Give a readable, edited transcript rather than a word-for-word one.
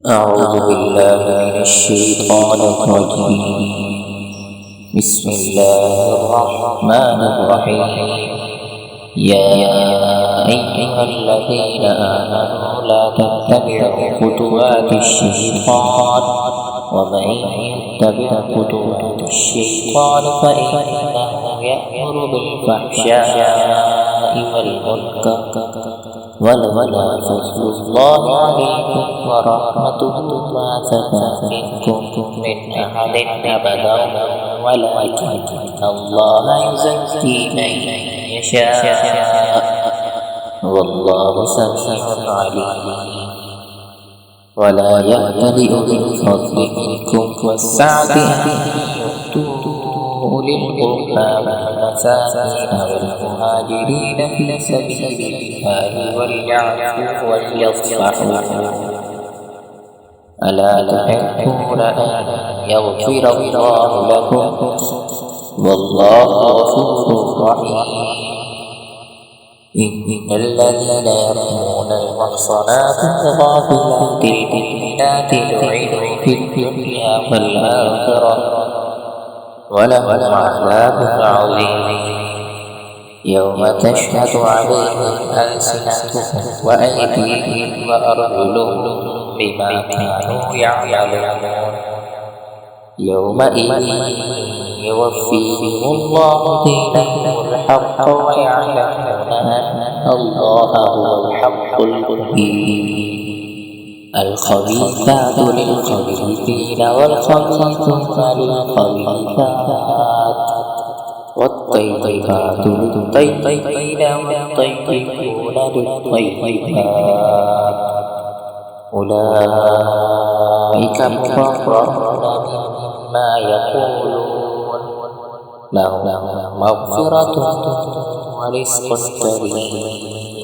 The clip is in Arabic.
أعوذ بالله من الشيطان الرجيم. بسم الله الرحمن الرحيم. يا أيها الذين آمنوا لا تتبعوا خطوات الشيطان ومن يتبع خطوات الشيطان فإنه يأمر بالفحشاء والمنكر ولولا فضل الله عليكم ورحمته ما زكى منكم من أحد أبدا ولكن الله يزكي من يشاء والله سميع عليم. ولا يأتل أولي الفضل منكم والسعة أن يؤتوا أولي القربى والمساكين والمهاجرين في سبيل الله وليعفوا وليصفحوا ألا تحبون أن يغفر الله لكم والله غفور رحيم. إن الذين يرمون المحصنات الغافلات المؤمنات لعنوا في الدنيا والآخرة ولهم عذاب عظيم يوم تشهد عليهم ألسنتهم وأيديهم وأرجلهم بما كانوا يعملون يومئذ يوفيهم الله دينهم الحق ويعلمون أن الله هو الحق المبين. الخبيثات للخبيثين والخبيثون للخبيثات والطيبات للطيبين والطيبون للطيبات أولئك مبرؤون مما يقولون لهم مغفرة ورزق كريم.